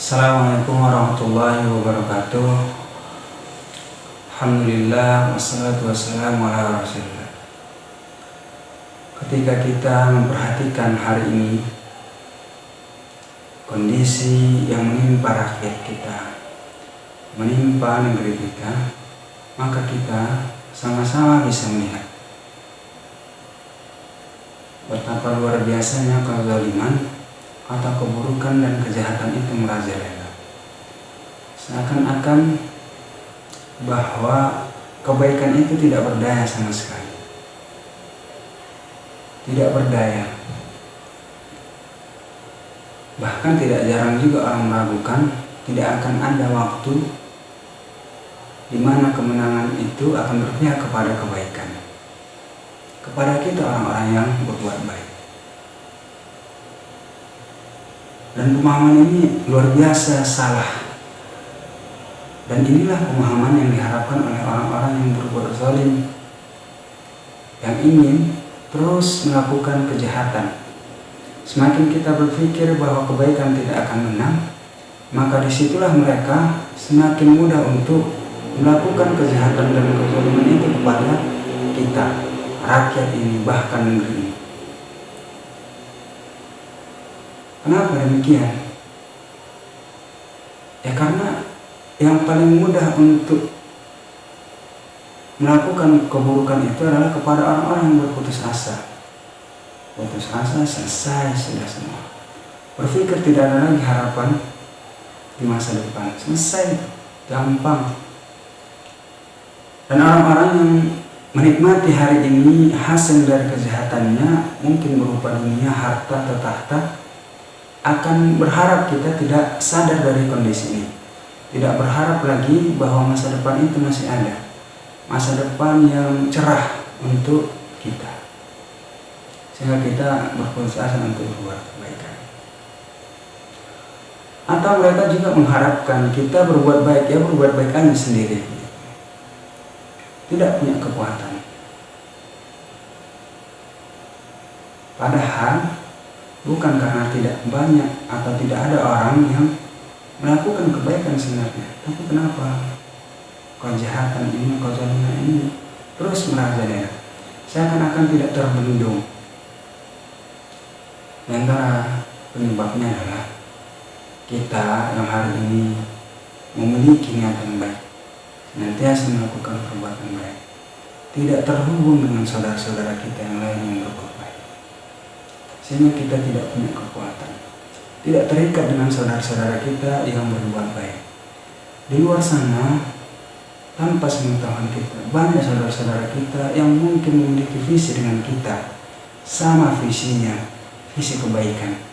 Assalamualaikum warahmatullahi wabarakatuh. Alhamdulillah wassalatu wassalamu ala rasulillah. Ketika kita memperhatikan hari ini kondisi yang menimpa rakyat kita, menimpa negeri kita, maka kita sama-sama bisa melihat betapa luar biasanya kezaliman atau keburukan dan kejahatan itu merajalela. Seakan-akan bahwa kebaikan itu tidak berdaya sama sekali. Tidak berdaya. Bahkan tidak jarang juga orang meragukan tidak akan ada waktu di mana kemenangan itu akan berpihak kepada kebaikan, kepada kita orang-orang yang berbuat baik. Dan pemahaman ini luar biasa salah. Dan inilah pemahaman yang diharapkan oleh orang-orang yang berbuat zalim, yang ingin terus melakukan kejahatan. Semakin kita berpikir bahwa kebaikan tidak akan menang, maka disitulah mereka semakin mudah untuk melakukan kejahatan dan kezaliman itu kepada kita, rakyat ini, bahkan negeri ini. Kenapa demikian? Ya karena yang paling mudah untuk melakukan keburukan itu adalah kepada orang-orang yang berputus asa. Putus asa, selesai sudah semua. Berpikir tidak ada lagi harapan di masa depan. Selesai, gampang. Dan orang-orang yang menikmati hari ini hasil dari kejahatannya mungkin berupa dunia, harta, atau tahta, akan berharap kita tidak sadar dari kondisi ini. Tidak berharap lagi bahwa masa depan itu masih ada. Masa depan yang cerah untuk kita. Sehingga kita berputus asa untuk berbuat kebaikan. Atau mereka juga mengharapkan kita berbuat baik, ya berbuat baik aja sendiri. Tidak punya kekuatan. Padahal bukan karena tidak banyak atau tidak ada orang yang melakukan kebaikan sebenarnya, tapi kenapa kejahatan ini, kezaliman ini terus merajalela, seakan-akan tidak terbendung. Di antara penyebabnya adalah kita yang hari ini memiliki niatan baik, senantiasa melakukan perbuatan baik, tidak terhubung dengan saudara-saudara kita yang lain yang berbuat baik. Sehingga kita tidak punya kekuatan, tidak terikat dengan saudara-saudara kita yang berbuat baik. Di luar sana, tanpa sepengetahuan kita, banyak saudara-saudara kita yang mungkin memiliki visi dengan kita, sama visinya, visi kebaikan,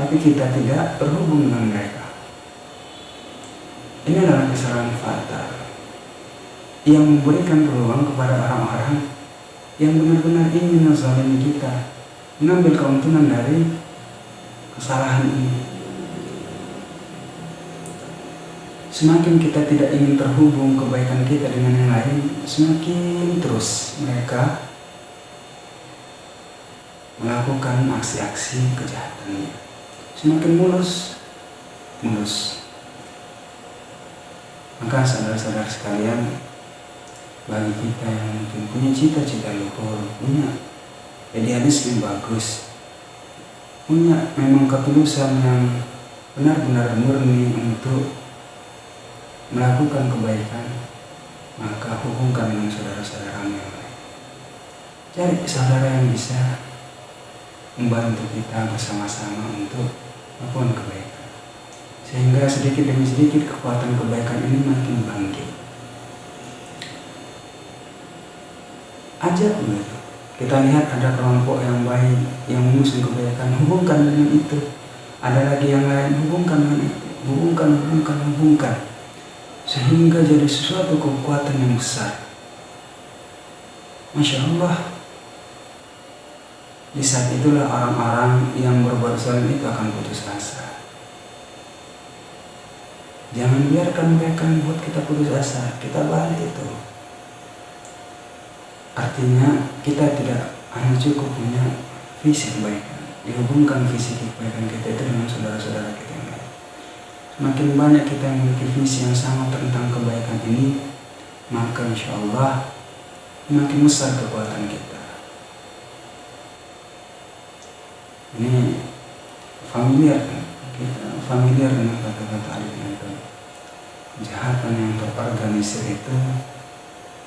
tapi kita tidak terhubung dengan mereka. Ini adalah kesalahan fatal yang memberikan peluang kepada orang-orang yang benar-benar ingin menzalimi kita, mengambil keuntungan dari kesalahan ini. Semakin kita tidak ingin terhubung kebaikan kita dengan yang lain, semakin terus mereka melakukan aksi-aksi kejahatannya. Semakin mulus. Maka saudara-saudara sekalian, bagi kita yang mungkin punya cita-cita luhur, punya idealisme bagus, punya memang ketulusan yang benar-benar murni untuk melakukan kebaikan, maka hubungkan dengan saudara-saudara yang lain. Cari saudara yang bisa membantu kita bersama-sama untuk melakukan kebaikan, sehingga sedikit demi sedikit kekuatan kebaikan ini makin bangkit. Ajak begitu. Kita lihat ada kelompok yang baik, yang mengusung kebaikan, hubungkan dengan itu. Ada lagi yang lain, hubungkan dengan itu. Hubungkan. Sehingga jadi sesuatu kekuatan yang besar. Masya Allah. Di saat itulah orang-orang yang berbuat zalim itu akan putus asa. Jangan biarkan mereka membuat kita putus asa. Kita balik itu. Artinya kita tidak hanya cukup punya visi kebaikan, dihubungkan visi kebaikan kita itu dengan saudara-saudara kita yang lain. Semakin banyak kita yang memiliki visi yang sama tentang kebaikan ini, maka insya Allah makin besar kekuatan kita. Ini familiar kan? Kita familiar dengan kata-kata Alif itu. Kejahatan yang terorganisir itu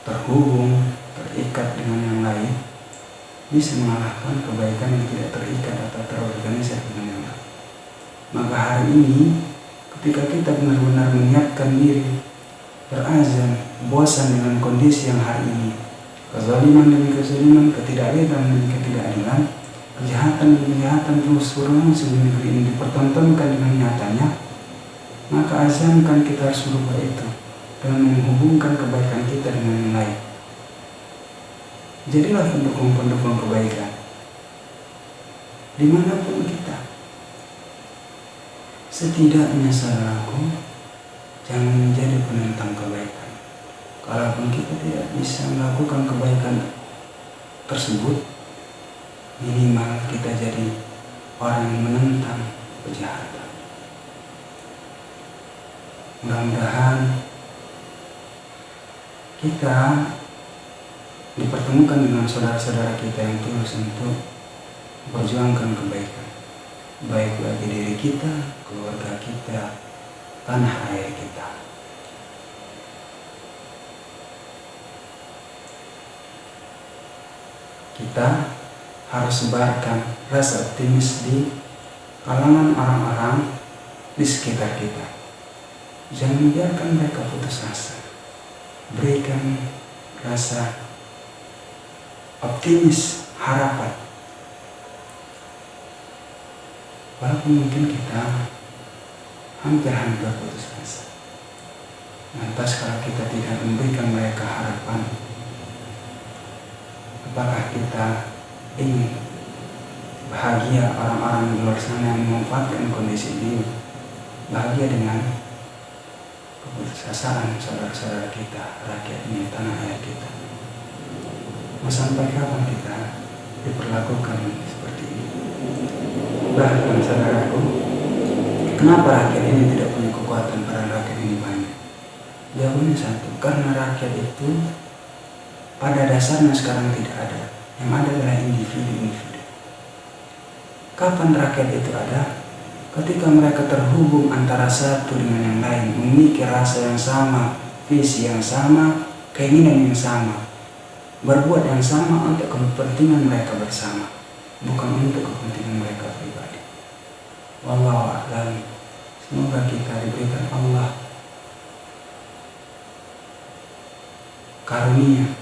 terhubung, terikat dengan yang lain, bisa mengalahkan kebaikan yang tidak terikat atau terorganisir dengan yang lain. Maka hari ini ketika kita benar-benar menyiapkan diri, berazam, bosan dengan kondisi yang hari ini, kezaliman demi kezaliman, ketidakadilan demi ketidakadilan, kejahatan demi kejahatan terus berlangsung di negeri ini dipertontonkan dengan nyatanya, maka azamkan kita harus berubah itu dengan menghubungkan kebaikan kita dengan yang lain. Jadilah pendukung-pendukung kebaikan dimanapun kita. Setidaknya saudaraku, jangan menjadi penentang kebaikan. Kalaupun kita tidak bisa melakukan kebaikan tersebut, minimal kita jadi orang yang menentang kejahatan. Mudah-mudahan kita dipertemukan dengan saudara-saudara kita yang tulus untuk memperjuangkan kebaikan, baik bagi diri kita, keluarga kita, tanah air kita. Kita harus sebarkan rasa optimis di kalangan orang-orang di sekitar kita. Jangan biarkan mereka putus asa. Berikan rasa optimis, harapan. Walaupun mungkin kita hampir putus asa. Lantas kalau kita tidak memberikan mereka harapan, apakah kita ingin bahagia orang-orang di luar sana yang memanfaatkan kondisi ini, bahagia dengan keputusasaan saudara-saudara kita, rakyat ini, tanah air kita? Mau sampai kapan kita diperlakukan seperti ini? Bahkan saudaraku, kenapa rakyat ini tidak punya kekuatan, para rakyat ini banyak? Jawabannya satu, karena rakyat itu pada dasarnya sekarang tidak ada. Yang ada adalah individu-individu. Kapan rakyat itu ada? Ketika mereka terhubung antara satu dengan yang lain, memiliki rasa yang sama, visi yang sama, keinginan yang sama, berbuat yang sama untuk kepentingan mereka bersama, bukan untuk kepentingan mereka pribadi. Wallahu a'lam. Semoga kita diberikan Allah karunia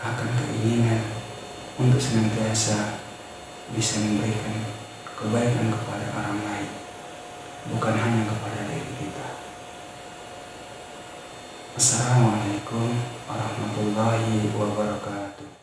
akan keinginan untuk senantiasa bisa memberikan kebaikan kepada orang lain, bukan hanya kepada diri kita. Assalamualaikum warahmatullahi wabarakatuh.